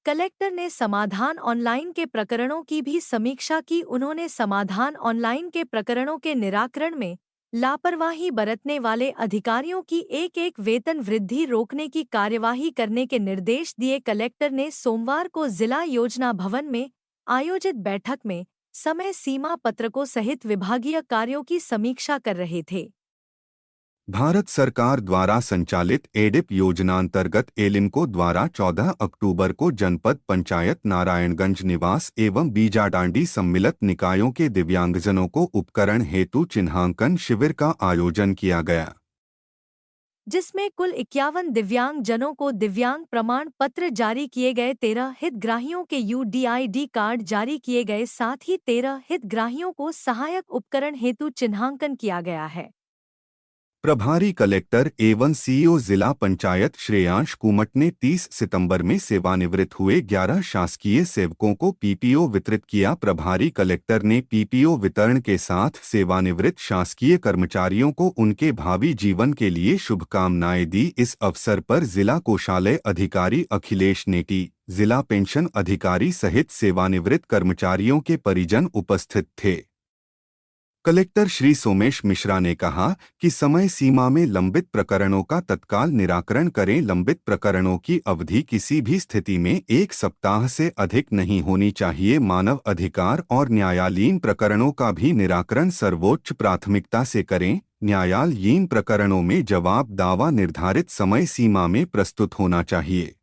Collector ने समाधान online के प्रकरणों की भी समीक्षा की। उन्होंने समाधान ऑनलाइन के प्रकरणों के निराकरण में लापरवाही बरतने वाले अधिकारियों की एक वेतन वृद्धि रोकने की कार्यवाही करने के निर्देश दिए। कलेक्टर ने सोमवार को जिला योजना भवन में आयोजित बैठक में समय सीमा पत्रकों सहित विभागीय कार्यों की समीक्षा कर रहे थे। भारत सरकार द्वारा संचालित एडिप योजनांतर्गत एलिनको द्वारा 14 अक्टूबर को जनपद पंचायत नारायणगंज निवास एवं बीजाडांडी सम्मिलित निकायों के दिव्यांगजनों को उपकरण हेतु चिन्हांकन शिविर का आयोजन किया गया, जिसमें कुल 51 दिव्यांग जनों को दिव्यांग प्रमाण पत्र जारी किए गए। 13 हितग्राहियों के UDID कार्ड जारी किए गए। साथ ही 13 हितग्राहियों को सहायक उपकरण हेतु चिन्हांकन किया गया है। प्रभारी कलेक्टर एवं सीईओ जिला पंचायत श्रेयांश कुमट ने 30 सितंबर में सेवानिवृत्त हुए 11 शासकीय सेवकों को पीपीओ वितरित किया। प्रभारी कलेक्टर ने पीपीओ वितरण के साथ सेवानिवृत्त शासकीय कर्मचारियों को उनके भावी जीवन के लिए शुभकामनाएं दी। इस अवसर पर जिला कोषालय अधिकारी अखिलेश नेटी, जिला पेंशन अधिकारी सहित सेवानिवृत्त कर्मचारियों के परिजन उपस्थित थे। कलेक्टर श्री सोमेश मिश्रा ने कहा कि समय सीमा में लंबित प्रकरणों का तत्काल निराकरण करें। लंबित प्रकरणों की अवधि किसी भी स्थिति में 1 सप्ताह से अधिक नहीं होनी चाहिए। मानव अधिकार और न्यायालयीन प्रकरणों का भी निराकरण सर्वोच्च प्राथमिकता से करें। न्यायालयीन प्रकरणों में जवाब दावा निर्धारित समय सीमा में प्रस्तुत होना चाहिए।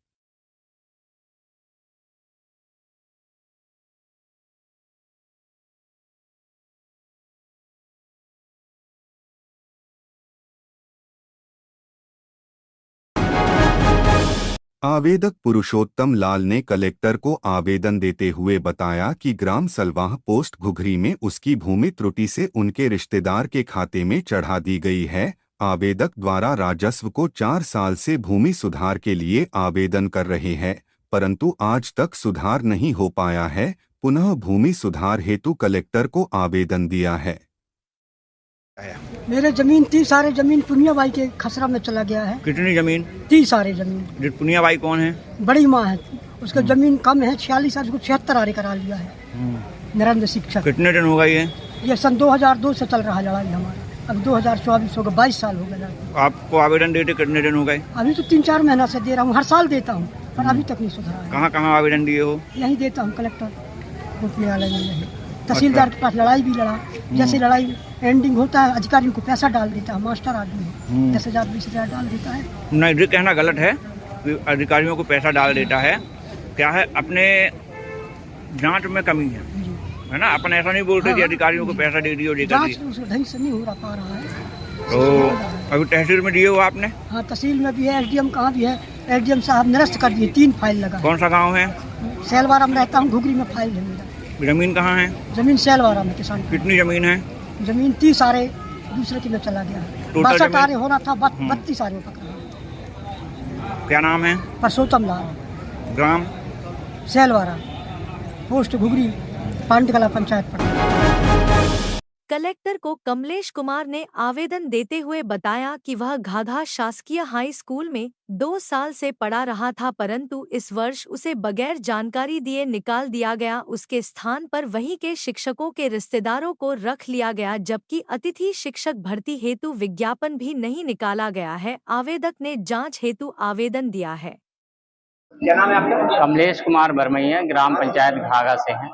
आवेदक पुरुषोत्तम लाल ने कलेक्टर को आवेदन देते हुए बताया कि ग्राम सलवाह पोस्ट घुघरी में उसकी भूमि त्रुटि से उनके रिश्तेदार के खाते में चढ़ा दी गई है। आवेदक द्वारा राजस्व को 4 साल से भूमि सुधार के लिए आवेदन कर रहे हैं, परंतु आज तक सुधार नहीं हो पाया है। पुनः भूमि सुधार हेतु कलेक्टर को आवेदन दिया है। मेरे जमीन 30 सारे जमीन पुनिया बाई के खसरा में चला गया है। कितनी जमीन? 30 सारे जमीन। पुनिया बाई कौन है? बड़ी माँ है, उसका जमीन कम है 46 साल, उसको 76 आरे करा लिया है नरेंद्र शिक्षक। कितने दिन हो गए ये सन 2002 से चल रहा लड़ाई हमारा। अब 2024 हो गया, 22 साल हो गए। आपको आवेदन देते कितने दिन हो गए? अभी तो 3-4 महीना से दे रहा हूँ, हर साल देता हूँ, पर अभी तक नहीं सुधरा। कहाँ कहाँ आवेदन दिए हो? यही देता हूँ, कलेक्टर न्यायालय में, यही तहसीलदार के पास लड़ाई भी लड़ा। जैसे लड़ाई एंडिंग होता है, अधिकारी को पैसा डाल देता है, मास्टर आदमी है, 10,000 20,000 डाल देता है। नहीं, ये कहना गलत है कि अधिकारियों को पैसा डाल देता है। क्या है, अपने जांच में कमी है ना। अपन ऐसा नहीं बोलते कि अधिकारियों को पैसा दे दियो। जांच ढंग से नहीं हो पा रहा है। तो अभी तहसील में दिए हो आपने? हाँ, तहसील में भी है, SDM कहाँ भी है। SDM साहब निरस्त कर दिए, 3 फाइल लगा। कौन सा गाँव है? सैलवारा में रहता हूँ, घुघरी में फाइल है मेरा। जमीन कहाँ है? जमीन सैलवारा में किसान। कितनी जमीन है? जमीन 30 सारे दूसरे की में चला गया है। 62 आरे होना था, 32 आरे पकड़ा। क्या नाम है? पुरुषोत्तम लाल। ग्राम सैलवारा, पोस्ट घुघरी, पांडकला पंचायत पटना। कलेक्टर को कमलेश कुमार ने आवेदन देते हुए बताया कि वह घाघा शासकीय हाई स्कूल में 2 साल से पढ़ा रहा था, परंतु इस वर्ष उसे बगैर जानकारी दिए निकाल दिया गया। उसके स्थान पर वहीं के शिक्षकों के रिश्तेदारों को रख लिया गया, जबकि अतिथि शिक्षक भर्ती हेतु विज्ञापन भी नहीं निकाला गया है। आवेदक ने जाँच हेतु आवेदन दिया है। क्या नाम है आपका? कमलेश कुमार बरमैया, ग्राम पंचायत घाघा से हैं।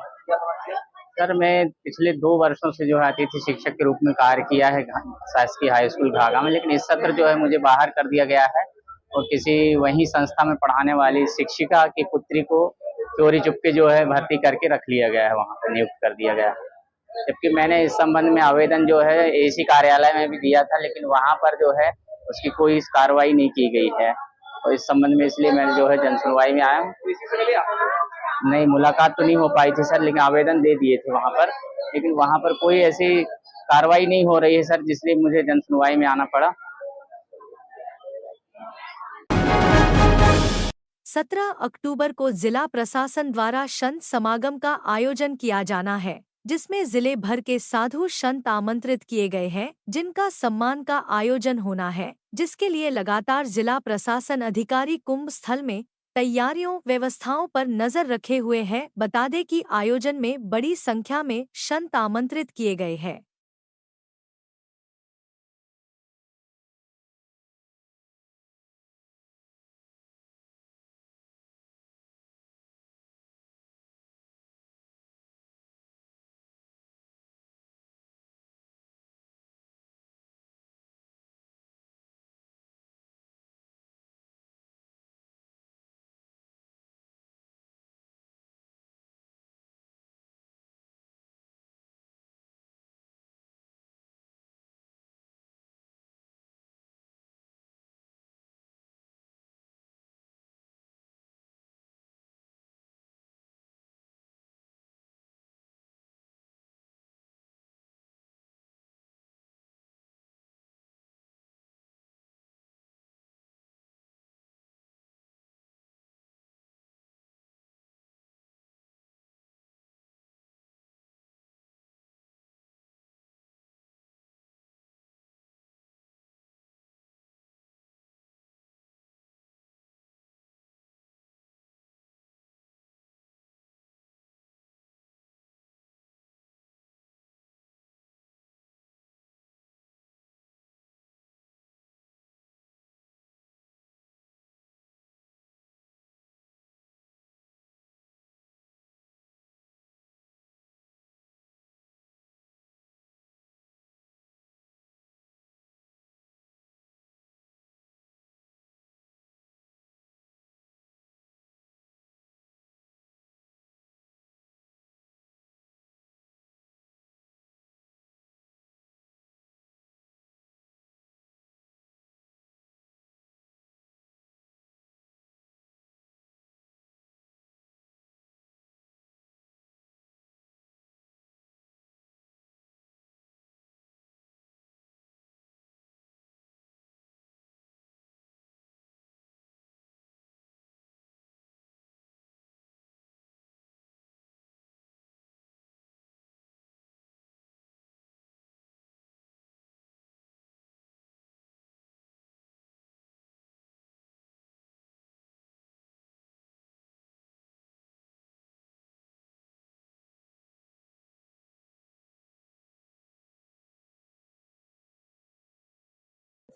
सर, मैं पिछले 2 वर्षों से जो है अतिथि शिक्षक के रूप में कार्य किया है शासकीय हाई स्कूल घाघा में, लेकिन इस सत्र जो है मुझे बाहर कर दिया गया है और किसी वही संस्था में पढ़ाने वाली शिक्षिका की पुत्री को चोरी चुपके जो है भर्ती करके रख लिया गया है, वहाँ पर नियुक्त कर दिया गया है। जबकि मैंने इस संबंध में आवेदन जो है AC कार्यालय में भी दिया था, लेकिन वहाँ पर जो है उसकी कोई कार्रवाई नहीं की गई है। और इस संबंध में इसलिए मैंने जो है जन सुनवाई में आया हूँ। नहीं, मुलाकात तो नहीं हो पाई थी सर, लेकिन आवेदन दे दिए थे वहाँ पर, लेकिन वहाँ पर कोई ऐसी कार्रवाई नहीं हो रही है सर, जिसलिए मुझे जन सुनवाई में आना पड़ा। 17 अक्टूबर को जिला प्रशासन द्वारा संत समागम का आयोजन किया जाना है, जिसमें जिले भर के साधु संत आमंत्रित किए गए हैं, जिनका सम्मान का आयोजन होना है, जिसके लिए लगातार जिला प्रशासन अधिकारी कुंभ स्थल में तैयारियों व्यवस्थाओं पर नजर रखे हुए है। बता दें कि आयोजन में बड़ी संख्या में संत आमंत्रित किए गए हैं।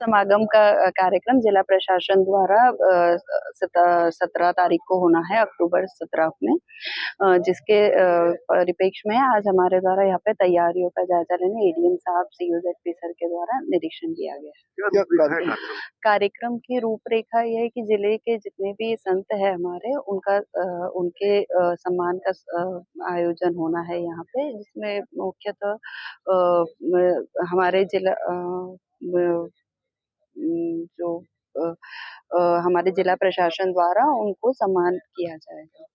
समागम का कार्यक्रम जिला प्रशासन द्वारा 17 तारीख को होना है, अक्टूबर 17 में, जिसके परिप्रेक्ष्य में आज हमारे द्वारा यहाँ पे तैयारियों का जायजा लेने एडीएम साहब सीओजेडपी सर के द्वारा निरीक्षण किया गया। कार्यक्रम की रूपरेखा यह है कि जिले के जितने भी संत है हमारे, उनके सम्मान का आयोजन होना है यहाँ पे, जिसमें मुख्यतः हमारे जिला जो हमारे जिला प्रशासन द्वारा उनको सम्मान किया जाएगा।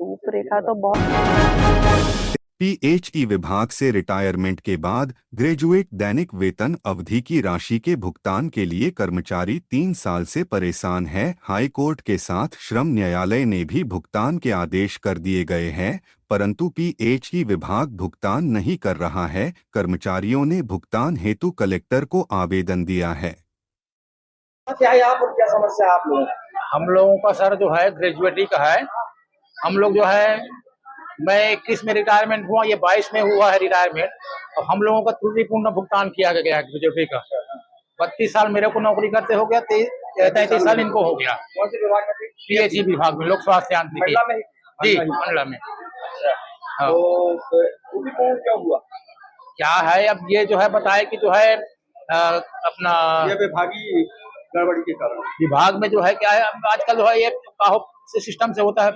रूपरेखा तो बहुत। पीएचई विभाग से रिटायरमेंट के बाद ग्रेजुएट दैनिक वेतन अवधि की राशि के भुगतान के लिए कर्मचारी 3 साल से परेशान है। हाई कोर्ट के साथ श्रम न्यायालय ने भी भुगतान के आदेश कर दिए गए हैं, परंतु पीएचई विभाग भुगतान नहीं कर रहा है। कर्मचारियों ने भुगतान हेतु कलेक्टर को आवेदन दिया है। क्या है यहाँ पर, क्या समस्या है आप लोगों? हम लोगों का सर जो है ग्रेजुएटी का है। हम लोग जो है, मैं 21 में रिटायरमेंट हुआ, ये 22 में हुआ है रिटायरमेंट, और हम लोगों का त्रुटिपूर्ण भुगतान किया गया है ग्रेजुएटी का। 32 साल मेरे को नौकरी करते हो गया, 33 साल इनको हो गया। कौन से विभाग में? पीएचई विभाग में, लोक स्वास्थ्य यांत्रिकी जी, मंडला में। तो त्रुटिपूर्ण क्या हुआ? क्या है अब ये जो है बताए कि जो है अपना ये विभागीय गड़बड़ी के कारण विभाग में जो है क्या है, आजकल जो है ये सिस्टम से होता है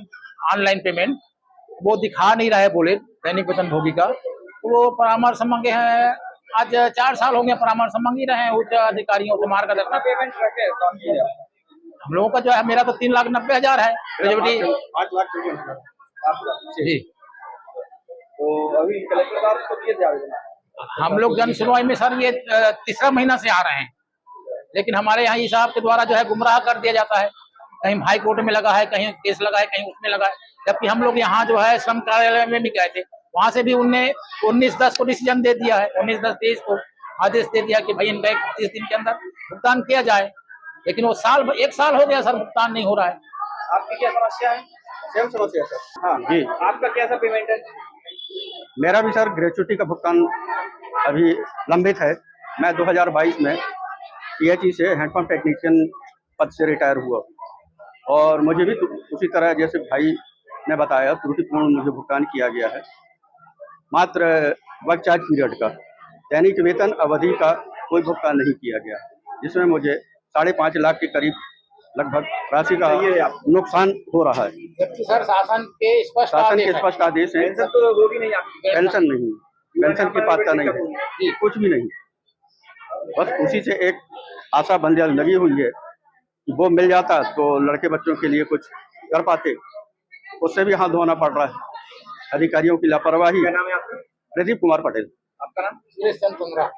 ऑनलाइन पेमेंट, वो दिखा नहीं रहा है, बोले दैनिक वेतन भोगी का। वो परामर्श मांगे हैं, आज 4 साल हो गए परामर्श मांग ही रहे हैं उच्च अधिकारियों से मार्गदर्शन। पेमेंट करके काम किया हम लोगों का जो है, मेरा तो 3,90,000 है ग्रेजुएटी। 5 लाख जी, तो अभी कलेक्टर साहब को दिए जाएगा। हम लोग जन सुनवाई में सर ये 3रा महीना से आ रहे हैं, लेकिन हमारे यहाँ हिसाब के द्वारा जो है गुमराह कर दिया जाता है। कहीं हाई कोर्ट में लगा है, कहीं केस लगा है, कहीं उसमें लगा है। जबकि हम लोग यहाँ जो है श्रम कार्यालय में भी गए थे, वहां से भी उनने 19/10 को डिसीजन दे दिया है, 19/10-23 को आदेश दे दिया कि भाई इनका 31 दिन के अंदर भुगतान किया जाए। लेकिन वो एक साल हो गया सर, भुगतान नहीं हो रहा है। आपकी क्या समस्या है? सेम समस्या सर। हाँ जी, आपका कैसा पेमेंट है? मेरा भी सर ग्रेचुटी का भुगतान अभी लंबित है। मैं 2022 में PHE से हैंडपंप टेक्नीशियन पद से रिटायर हुआ और मुझे भी उसी तरह जैसे भाई ने बताया त्रुटिपूर्ण मुझे भुगतान किया गया है। मात्र वर्क चार्ज पीरियड का दैनिक वेतन अवधि का कोई भुगतान नहीं किया गया, जिसमें मुझे 5.5 लाख के करीब लगभग राशि का नुकसान हो रहा है। जबकि सर शासन के स्पष्ट आदेश है। पेंशन तो वो भी नहीं आपकी? पेंशन नहीं, पेंशन की पात्रता नहीं है, कुछ भी नहीं। बस उसी से एक आशा बंधे लगी हुई है कि वो मिल जाता तो लड़के बच्चों के लिए कुछ कर पाते, उससे भी हाथ धोना पड़ रहा है। अधिकारियों की लापरवाही। क्या नाम है आपका? प्रदीप कुमार पटेल। आपका नाम? सुरेश चंद्र कुंद्रा।